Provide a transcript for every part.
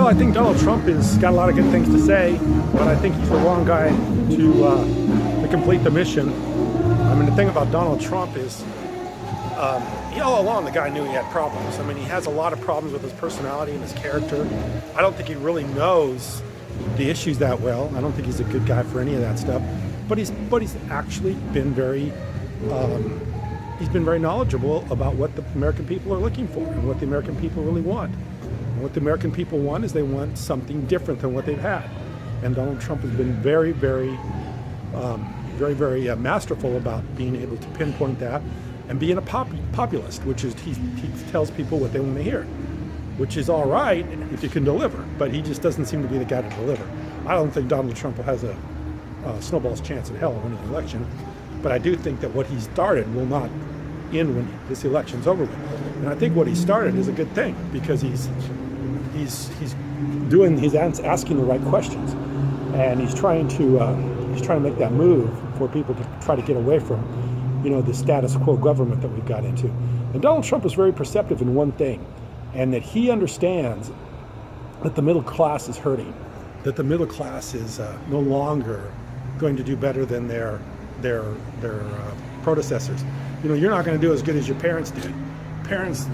Well, I think Donald Trump has got a lot of good things to say, but I think he's the wrong guy to complete the mission. I mean, the thing about Donald Trump is, all along the guy knew he had problems. I mean, he has a lot of problems with his personality and his character. I don't think he really knows the issues that well. I don't think he's a good guy for any of that stuff. But he's actually been very knowledgeable about what the American people are looking for and what the American people really want. And what the American people want is they want something different than what they've had. And Donald Trump has been very masterful about being able to pinpoint that and being a populist, which is he tells people what they want to hear, which is all right if you can deliver, but he just doesn't seem to be the guy to deliver. I don't think Donald Trump has a snowball's chance in hell of winning the election, but I do think that what he started will not end when this election's over with. And I think what he started is a good thing because he's asking the right questions, and he's trying to make that move for people to try to get away from, the status quo government that we've got into. And Donald Trump is very perceptive in one thing, and that he understands that the middle class is hurting, that the middle class is no longer going to do better than their predecessors. You're not going to do as good as your parents did. Parents,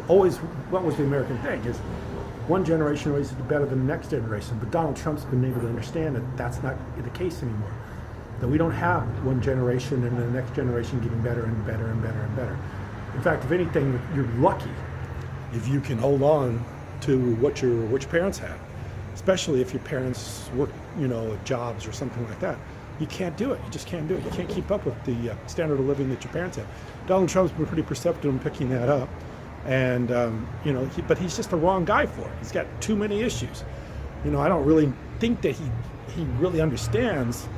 always, what was the American thing is one generation always did better than the next generation. But Donald Trump's been able to understand that that's not the case anymore. That we don't have one generation and the next generation getting better and better and better and better. In fact, if anything, you're lucky if you can hold on to what your parents had, especially if your parents work, at jobs or something like that. You can't do it. You just can't do it. You can't keep up with the standard of living that your parents had. Donald Trump's been pretty perceptive in picking that up, and but he's just the wrong guy for it. He's got too many issues. I don't really think that he really understands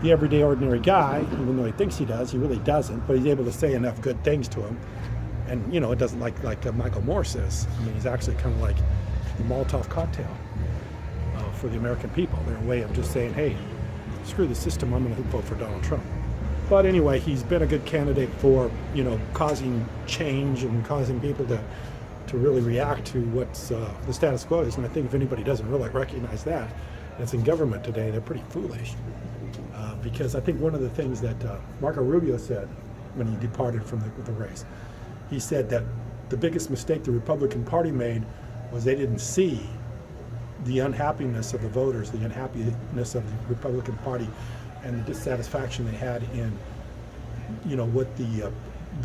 the everyday ordinary guy, even though he thinks he does. He really doesn't, but he's able to say enough good things to him, and it doesn't like Michael Moore says. I mean, he's actually kind of like the Molotov cocktail for the American people. Their way of just saying, hey, screw the system, I'm going to vote for Donald Trump. But anyway, he's been a good candidate for, causing change and causing people to really react to what's the status quo is. And I think if anybody doesn't really recognize that, that's in government today, they're pretty foolish. Because I think one of the things that Marco Rubio said when he departed from the race, he said that the biggest mistake the Republican Party made was they didn't see the unhappiness of the voters, the unhappiness of the Republican Party, and the dissatisfaction they had in, what the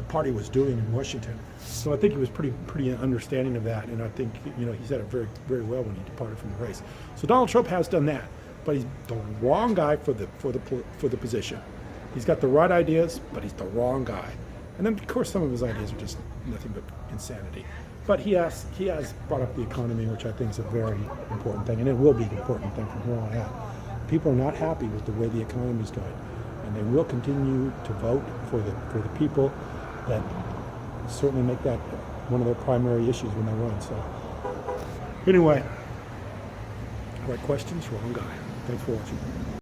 party was doing in Washington. So I think he was pretty understanding of that, and I think he said it very, very well when he departed from the race. So Donald Trump has done that, but he's the wrong guy for the position. He's got the right ideas, but he's the wrong guy. And then of course some of his ideas are just nothing but insanity. But he has brought up the economy, which I think is a very important thing, and it will be an important thing from here on out. People are not happy with the way the economy is going, and they will continue to vote for the people that certainly make that one of their primary issues when they run. So anyway, right questions, wrong guy. Thanks for watching.